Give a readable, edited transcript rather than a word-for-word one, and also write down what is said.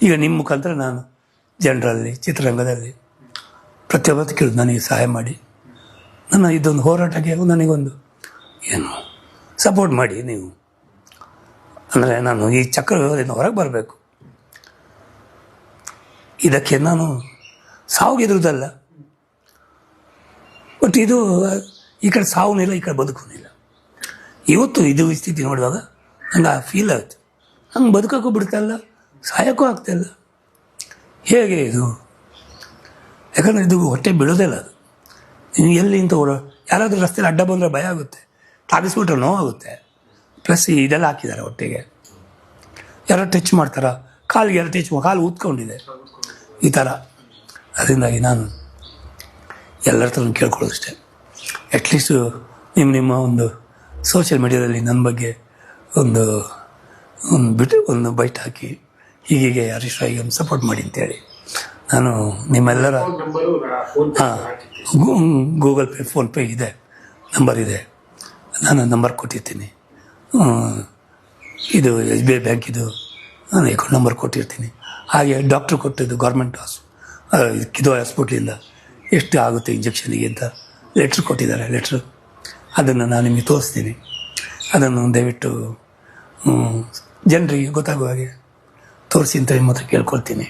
ಈಗ ನಿಮ್ಮ ಮುಖಾಂತರ ನಾನು ಜನರಲ್ಲಿ ಚಿತ್ರರಂಗದಲ್ಲಿ ಪ್ರತಿಯೊಬ್ಬತ್ತು ಕೇಳಿದು ನನಗೆ ಸಹಾಯ ಮಾಡಿ ನನ್ನ ಇದೊಂದು ಹೋರಾಟಕ್ಕೆ ನನಗೊಂದು ಏನು ಸಪೋರ್ಟ್ ಮಾಡಿ ನೀವು. ಅಂದರೆ ನಾನು ಈ ಚಕ್ರವ್ಯೂಹದಿಂದ ಹೊರಗೆ ಬರಬೇಕು. ಇದಕ್ಕೆ ನಾನು ಸಾವು ಎದುರುದಲ್ಲ, ಬಟ್ ಇದು ಈ ಕಡೆ ಸಾವುನಿಲ್ಲ, ಈ ಕಡೆ ಬದುಕೂನಿಲ್ಲ. ಇವತ್ತು ಇದು ಸ್ಥಿತಿ ನೋಡುವಾಗ ನಂಗೆ ಆ ಫೀಲ್ ಆಯಿತು, ಹಂಗೆ ಬದುಕೋಕ್ಕೂ ಬಿಡ್ತಾಯಿಲ್ಲ, ಸಾಯೋಕ್ಕೂ ಆಗ್ತಾಯಿಲ್ಲ. ಹೇಗೆ ಇದು? ಯಾಕಂದರೆ ಇದು ಹೊಟ್ಟೆ ಬೀಳೋದಿಲ್ಲ. ಅದು ನೀವು ಎಲ್ಲಿ ಇಂಥ ಯಾರಾದರೂ ರಸ್ತೆಯಲ್ಲಿ ಅಡ್ಡ ಬಂದರೆ ಭಯ ಆಗುತ್ತೆ, ತಾಗಿಸ್ಬಿಟ್ರೆ ನೋವಾಗುತ್ತೆ. ಪ್ಲಸ್ ಇದೆಲ್ಲ ಹಾಕಿದ್ದಾರೆ ಹೊಟ್ಟೆಗೆ. ಯಾರೋ ಟಚ್ ಮಾಡ್ತಾರ, ಕಾಲಿಗೆ ಯಾರೋ ಟಚ್ ಕಾಲು ಊದ್ಕೊಂಡಿದೆ ಈ ಥರ. ಅದರಿಂದಾಗಿ ನಾನು ಎಲ್ಲರ ಥರ ಕೇಳ್ಕೊಳ್ಳೋದಷ್ಟೇ, ಅಟ್ಲೀಸ್ಟು ನಿಮ್ಮ ಒಂದು ಸೋಷಿಯಲ್ ಮೀಡಿಯಾದಲ್ಲಿ ನನ್ನ ಬಗ್ಗೆ ಒಂದು ಬೈಟ್ ಹಾಕಿ ಹೀಗೆ ಹರೀಶ್ ರಾಯ್ಗೆ ಒಂದು ಸಪೋರ್ಟ್ ಮಾಡಿ ಅಂತೇಳಿ ನಾನು ನಿಮ್ಮೆಲ್ಲರ ಗೂಗಲ್ ಪೇ, ಫೋನ್ಪೇ ಇದೆ, ನಂಬರ್ ಇದೆ, ನಾನು ನಂಬರ್ ಕೊಟ್ಟಿರ್ತೀನಿ. ಇದು SBI ಬ್ಯಾಂಕಿದು ನಾನು ಅಕೌಂಟ್ ನಂಬರ್ ಕೊಟ್ಟಿರ್ತೀನಿ. ಹಾಗೆ ಡಾಕ್ಟ್ರು ಕೊಟ್ಟಿದ್ದು ಗೌರ್ಮೆಂಟ್ ಇದು ಹಾಸ್ಪಿಟ್ಲಿಂದ ಎಷ್ಟು ಆಗುತ್ತೆ ಇಂಜೆಕ್ಷನಿಗೆ ಅಂತ ಲೆಟ್ರ್ ಕೊಟ್ಟಿದ್ದಾರೆ. ಲೆಟ್ರು ಅದನ್ನು ನಾನು ನಿಮಗೆ ತೋರಿಸ್ತೀನಿ. ಅದನ್ನು ದಯವಿಟ್ಟು ಜನರಿಗೆ ಗೊತ್ತಾಗುವ ಹಾಗೆ ತೋರಿಸಿ ಅಂತ ನಿಮ್ಮ ಹತ್ರ ಕೇಳ್ಕೊಳ್ತೀನಿ.